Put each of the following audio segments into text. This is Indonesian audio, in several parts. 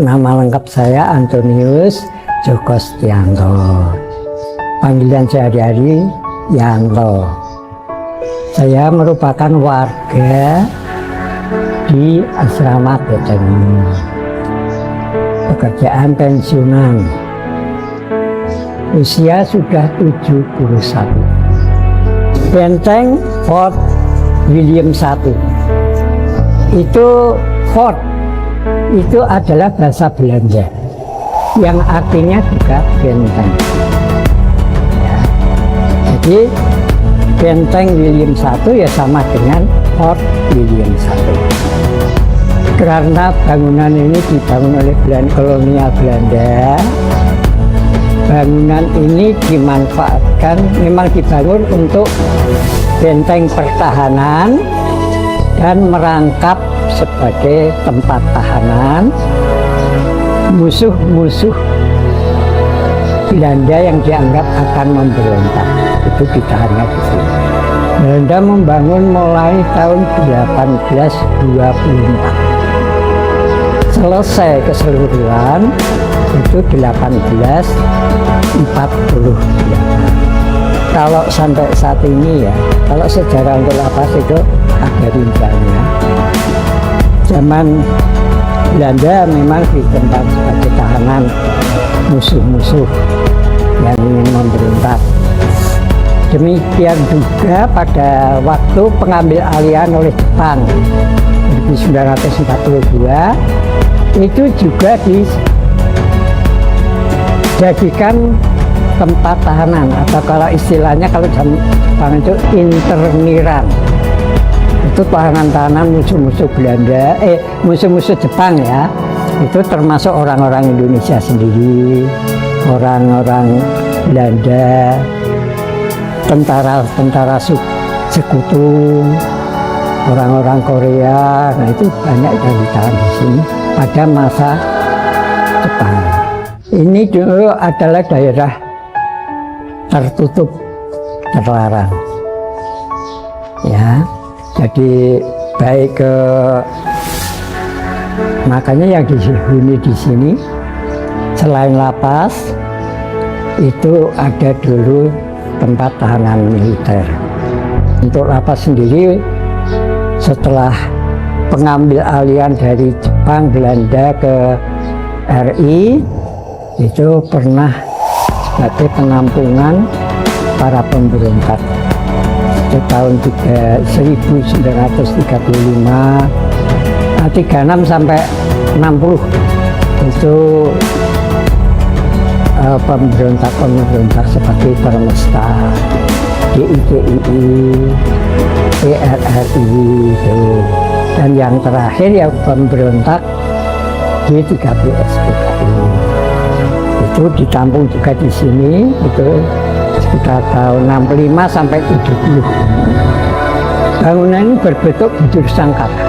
Nama lengkap saya Antonius Joko Setianto. Panggilan sehari-hari Yanto. Saya merupakan warga di Asrama Beteng. Pekerjaan pensiunan. Usia sudah 71. Benteng Fort William I. Itu Fort itu adalah bahasa Belanda yang artinya juga benteng. Ya. Jadi benteng William I ya sama dengan Fort William I. Karena bangunan ini dibangun oleh kolonial Belanda, bangunan ini dimanfaatkan, memang dibangun untuk benteng pertahanan dan merangkap sebagai tempat tahanan musuh-musuh Belanda yang dianggap akan memberontak. Itu ditahannya di sini. Belanda membangun mulai tahun 1824. Selesai keseluruhan itu 1848. Kalau sampai saat ini ya, kalau sejarah untuk lapas itu ada rinciannya. Zaman Belanda memang ditempatkan sebagai tahanan musuh-musuh yang ingin memberontak. Demikian juga pada waktu pengambil alihan oleh Jepang 1942 itu juga dijadikan tempat tahanan, atau kalau istilahnya kalau Jepang itu interniran. Itu tahanan-tahanan musuh-musuh Belanda, musuh-musuh Jepang ya. Itu termasuk orang-orang Indonesia sendiri, orang-orang Belanda, tentara-tentara sekutu, orang-orang Korea. Nah itu banyak yang ditahan di sini pada masa Jepang. Ini dulu adalah daerah tertutup, terlarang. Ya. Jadi baik ke makanya yang dihuni di sini selain lapas itu ada dulu tempat tahanan militer. Untuk lapas sendiri setelah pengambil alihan dari Jepang Belanda ke RI itu pernah sebagai penampungan para pemberontak. Itu tahun 1935, 36 sampai 60 itu pemberontak seperti Permesta, DITII, PRRI itu. Dan yang terakhir yang pemberontak G3PSPKI. Itu ditampung juga di sini, itu sekitar tahun 65 sampai 70. Bangunan ini berbentuk bujur sangkata.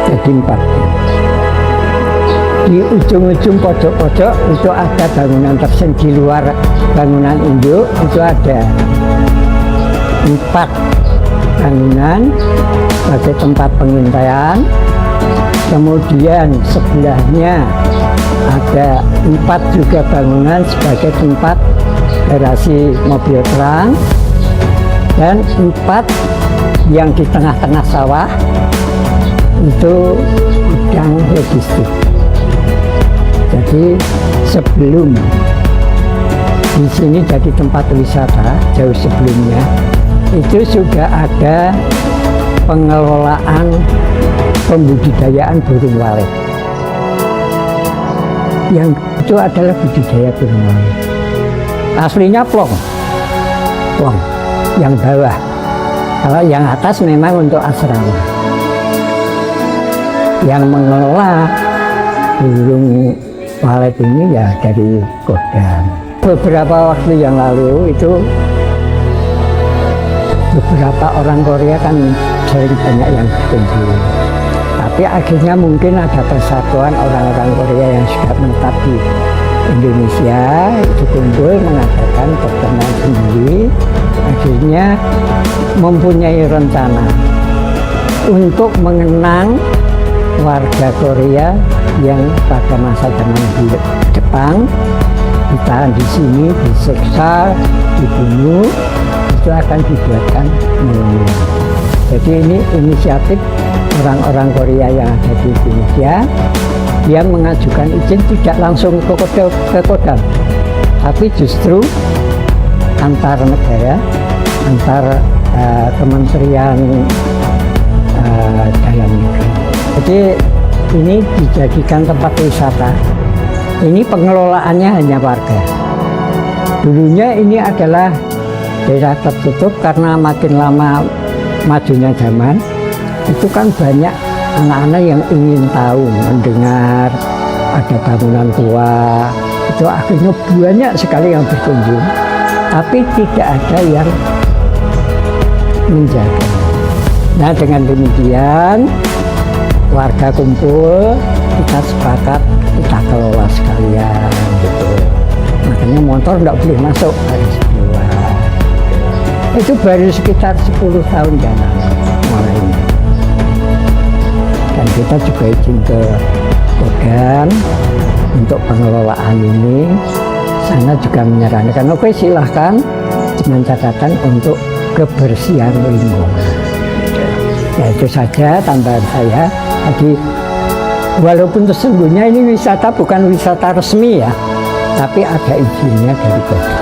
Jadi 4. Di ujung-ujung pojok-pojok itu ada bangunan tersendiri. Di luar bangunan induk itu ada 4 bangunan sebagai tempat pengintaian. Kemudian sebelahnya ada 4 juga bangunan sebagai tempat garasi mobil perang, dan 4 yang di tengah-tengah sawah itu gudang logistik. Jadi sebelum di sini jadi tempat wisata, jauh sebelumnya itu sudah ada pengelolaan pembudidayaan burung walet. Yang itu adalah budidaya burung walet. Aslinya plong yang bawah. Kalau yang atas memang untuk asrama. Yang mengelola burung walet ini ya dari Kodam. Beberapa waktu yang lalu itu beberapa orang Korea kan sering banyak yang berkunjung. Tapi akhirnya mungkin ada persatuan orang-orang Korea yang sudah menetap di Indonesia itu kumpul mengadakan pertemuan sendiri, akhirnya mempunyai rencana untuk mengenang warga Korea yang pada masa zaman Jepang ditahan di sini, disiksa, dibunuh, itu akan dibuatkan monumen. Jadi ini inisiatif orang-orang Korea yang ada di Indonesia yang mengajukan izin tidak langsung ke Kodam, tapi justru antar negara, antar kementerian dalam negeri. Jadi ini dijadikan tempat wisata. Ini pengelolaannya hanya warga. Dulunya ini adalah daerah tertutup karena makin lama majunya zaman, itu kan banyak anak-anak yang ingin tahu, mendengar ada bangunan tua. Itu akhirnya banyak sekali yang berkunjung, tapi tidak ada yang menjaga. Nah, dengan demikian warga kumpul, kita sepakat kita kelola sekalian gitu. Makanya motor tidak boleh masuk, harus keluar. Itu baru sekitar 10 tahun yang lalu mulainya. Dan kita juga izin ke Kodam untuk pengelolaan ini. Sana juga menyarankan, oke silahkan, dengan catatan untuk kebersihan lingkungan. Ya itu saja tambahan saya. Jadi walaupun sesungguhnya ini wisata bukan wisata resmi ya, tapi ada izinnya dari Kodam.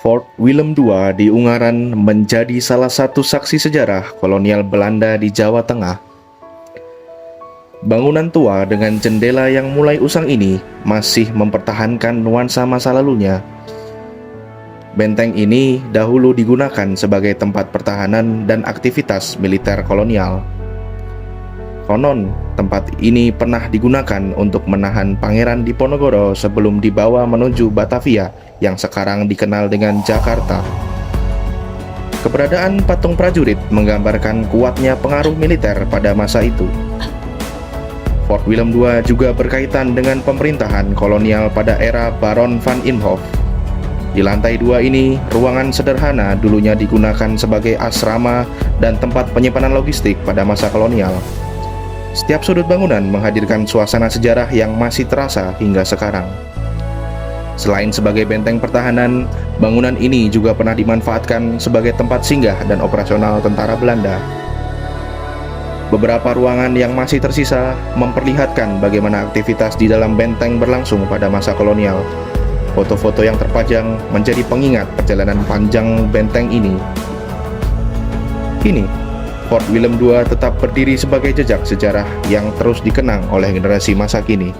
Fort Willem II di Ungaran menjadi salah satu saksi sejarah kolonial Belanda di Jawa Tengah. Bangunan tua dengan jendela yang mulai usang ini masih mempertahankan nuansa masa lalunya. Benteng ini dahulu digunakan sebagai tempat pertahanan dan aktivitas militer kolonial. Konon, tempat ini pernah digunakan untuk menahan Pangeran Diponegoro sebelum dibawa menuju Batavia yang sekarang dikenal dengan Jakarta. Keberadaan patung prajurit menggambarkan kuatnya pengaruh militer pada masa itu. Fort Willem II juga berkaitan dengan pemerintahan kolonial pada era Baron van Imhoff. Di lantai 2 ini, ruangan sederhana dulunya digunakan sebagai asrama dan tempat penyimpanan logistik pada masa kolonial. Setiap sudut bangunan menghadirkan suasana sejarah yang masih terasa hingga sekarang. Selain sebagai benteng pertahanan, bangunan ini juga pernah dimanfaatkan sebagai tempat singgah dan operasional tentara Belanda. Beberapa ruangan yang masih tersisa memperlihatkan bagaimana aktivitas di dalam benteng berlangsung pada masa kolonial. Foto-foto yang terpajang menjadi pengingat perjalanan panjang benteng ini. Kini, Fort Willem II tetap berdiri sebagai jejak sejarah yang terus dikenang oleh generasi masa kini.